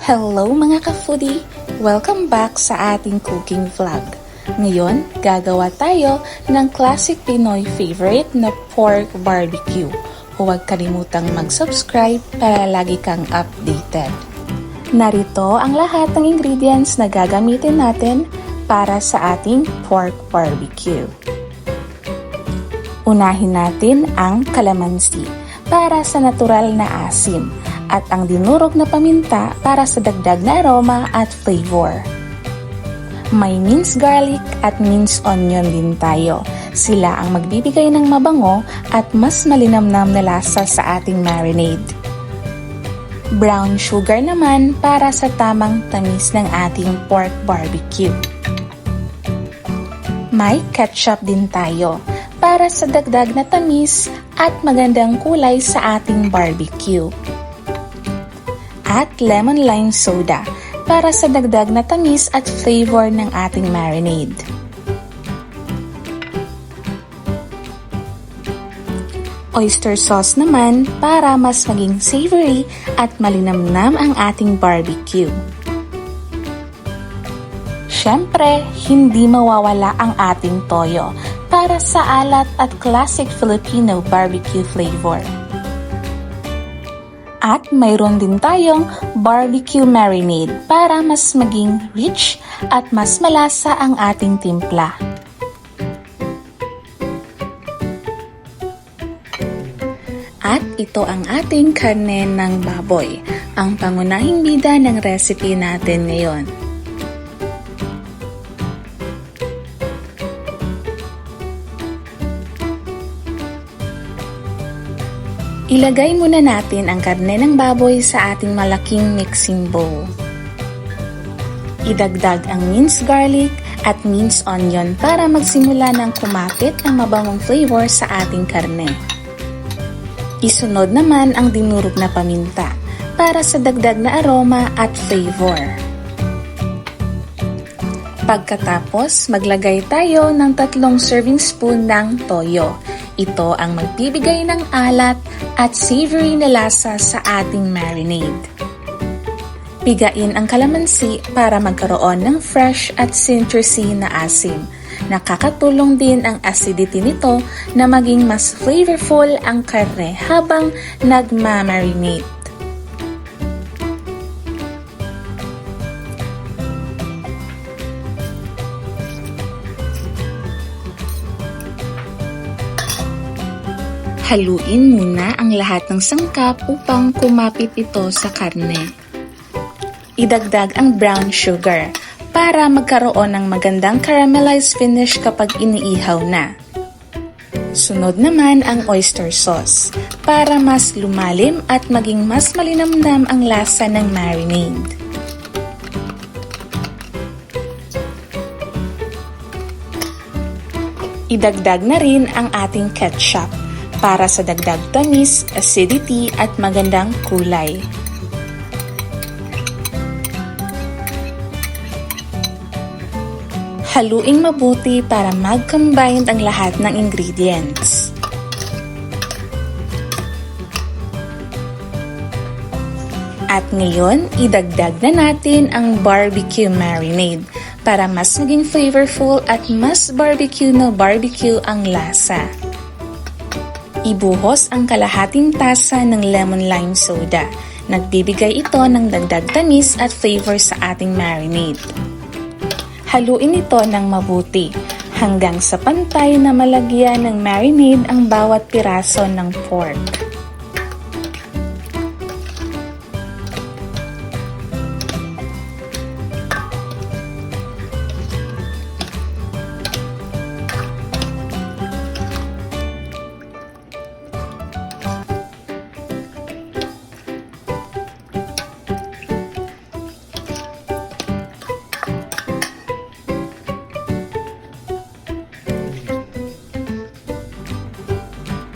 Hello mga ka-foodie! Welcome back sa ating cooking vlog. Ngayon, gagawa tayo ng classic Pinoy favorite na pork barbecue. Huwag kalimutang mag-subscribe para lagi kang updated. Narito ang lahat ng ingredients na gagamitin natin para sa ating pork barbecue. Unahin natin ang kalamansi para sa natural na asim at ang dinurog na paminta para sa dagdag na aroma at flavor. May minced garlic at minced onion din tayo. Sila ang magbibigay ng mabango at mas malinamnam na lasa sa ating marinade. Brown sugar naman para sa tamang tamis ng ating pork barbecue. May ketchup din tayo para sa dagdag na tamis at magandang kulay sa ating barbecue. At lemon lime soda para sa dagdag na tamis at flavor ng ating marinade. Oyster sauce naman para mas maging savory at malinamnam ang ating barbecue. Siyempre, hindi mawawala ang ating toyo para sa alat at classic Filipino barbecue flavor. At mayroon din tayong barbecue marinade para mas maging rich at mas malasa ang ating timpla. At ito ang ating karne ng baboy, ang pangunahing bida ng recipe natin ngayon. Ilagay muna natin ang karne ng baboy sa ating malaking mixing bowl. Idagdag ang minced garlic at minced onion para magsimula ng kumapit ang mabangong flavor sa ating karne. Isunod naman ang dinurog na paminta para sa dagdag na aroma at flavor. Pagkatapos, maglagay tayo ng 3 serving spoon ng toyo. Ito ang magbibigay ng alat at savory na lasa sa ating marinade. Pigain ang kalamansi para magkaroon ng fresh at citrusy na asim. Nakakatulong din ang acidity nito na maging mas flavorful ang karne habang nagmamarinate. Haluin muna ang lahat ng sangkap upang kumapit ito sa karne. Idagdag ang brown sugar para magkaroon ng magandang caramelized finish kapag iniihaw na. Sunod naman ang oyster sauce para mas lumalim at maging mas malinamnam ang lasa ng marinade. Idagdag na rin ang ating ketchup para sa dagdag tamis, acidity at magandang kulay. Haluing mabuti para mag-combine ang lahat ng ingredients. At ngayon, idagdag na natin ang barbecue marinade para mas maging flavorful at mas barbecue na barbecue ang lasa. Ibuhos ang kalahating tasa ng lemon lime soda. Nagbibigay ito ng dagdag tamis at flavor sa ating marinade. Haluin ito ng mabuti hanggang sa pantay na malagyan ng marinade ang bawat piraso ng pork.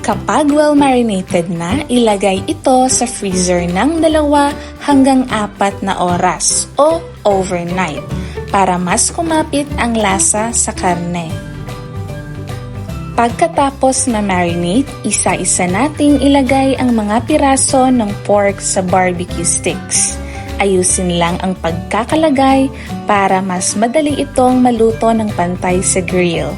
Kapag well marinated na, ilagay ito sa freezer ng 2 hanggang 4 na oras o overnight para mas kumapit ang lasa sa karne. Pagkatapos ma-marinate, isa-isa nating ilagay ang mga piraso ng pork sa barbecue sticks. Ayusin lang ang pagkakalagay para mas madali itong maluto ng pantay sa grill.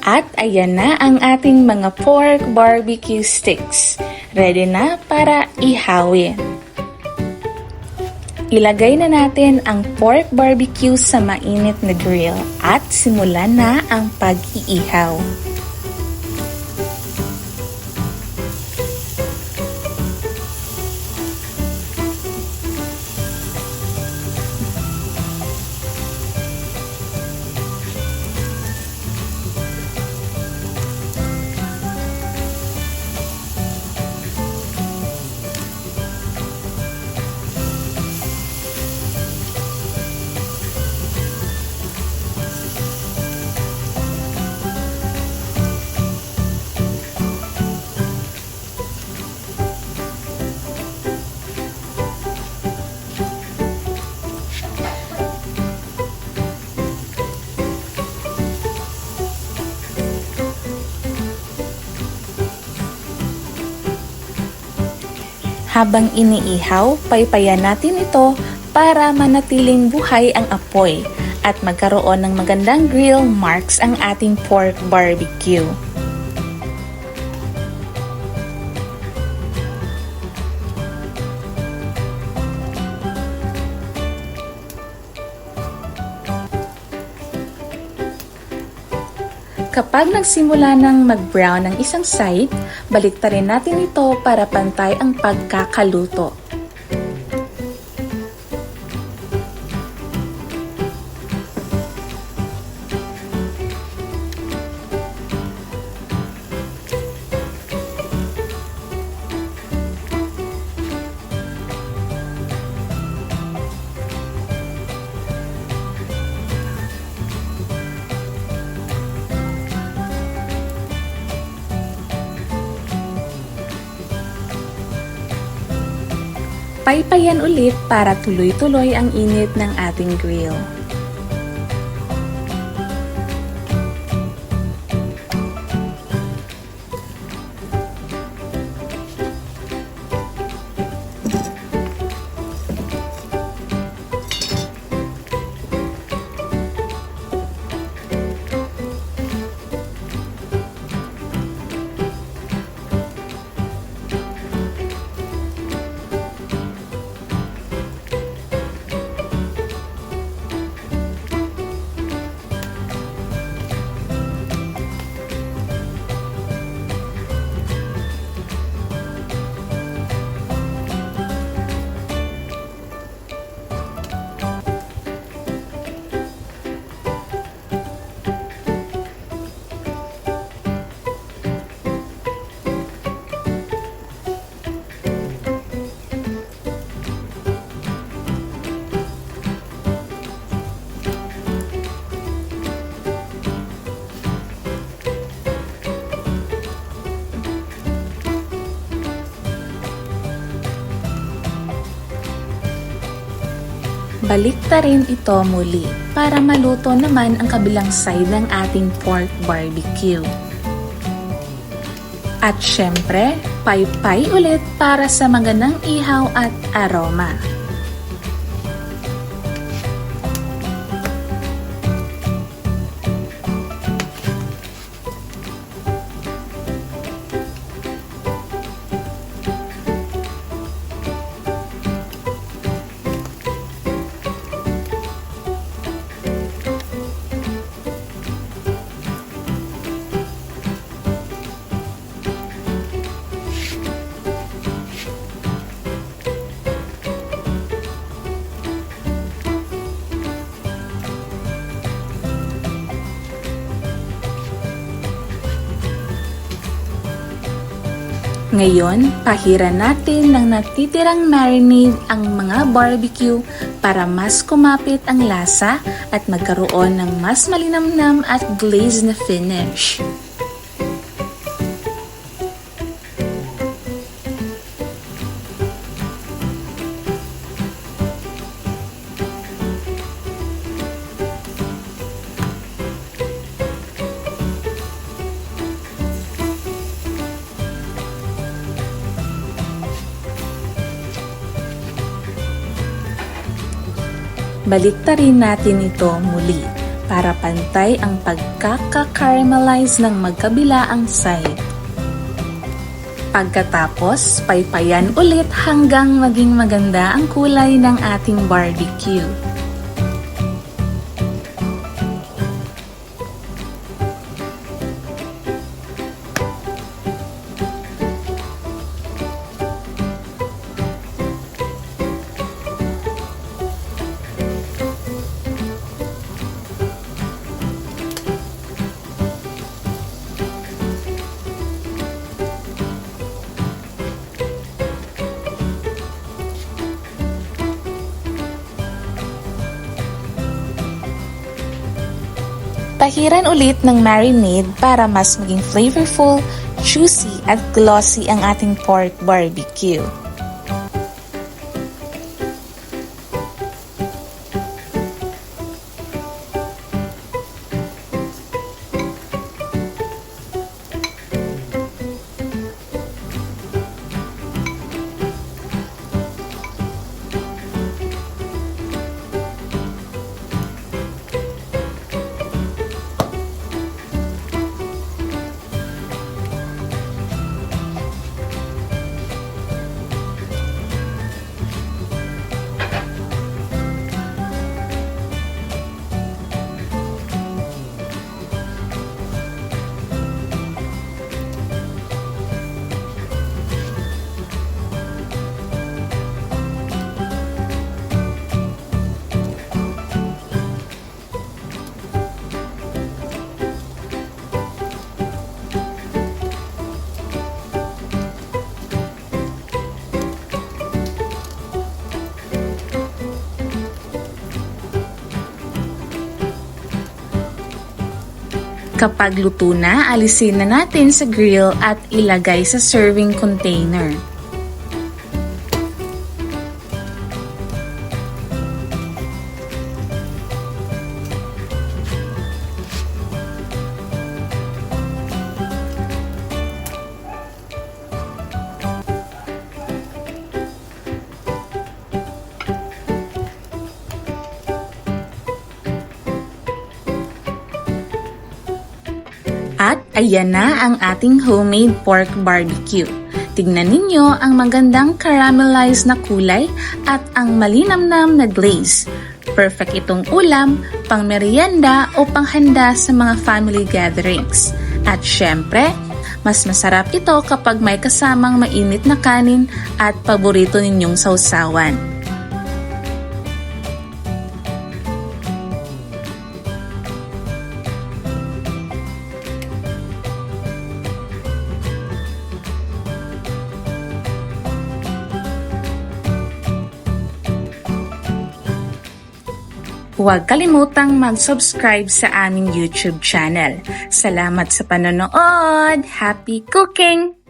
At ayan na ang ating mga pork barbecue sticks. Ready na para ihawin. Ilagay na natin ang pork barbecue sa mainit na grill at simulan na ang pag-iihaw. Habang iniihaw, paypayan natin ito para manatiling buhay ang apoy at magkaroon ng magandang grill marks ang ating pork barbecue. Kapag nagsimula ng mag-brown ang isang side, baliktarin natin ito para pantay ang pagkakaluto. Paypayan ulit para tuloy-tuloy ang init ng ating grill. Baliktarin ito muli para maluto naman ang kabilang side ng ating pork barbecue. At syempre, paypay ulit para sa magandang ihaw at aroma. Ngayon, pahiran natin ng natitirang marinade ang mga barbecue para mas kumapit ang lasa at magkaroon ng mas malinamnam at glazed na finish. Baliktarin natin ito muli para pantay ang pagkaka-caramelize ng magkabilaang side. Pagkatapos, paypayan ulit hanggang maging maganda ang kulay ng ating barbecue. Pahiran ulit ng marinade para mas maging flavorful, juicy at glossy ang ating pork barbecue. Kapag luto na, alisin na natin sa grill at ilagay sa serving container. At ayan na ang ating homemade pork barbecue. Tignan ninyo ang magandang caramelized na kulay at ang malinamnam na glaze. Perfect itong ulam, pang merienda o panghanda sa mga family gatherings. At syempre, mas masarap ito kapag may kasamang mainit na kanin at paborito ninyong sausawan. Huwag kalimutang mag-subscribe sa aming YouTube channel. Salamat sa panonood! Happy cooking!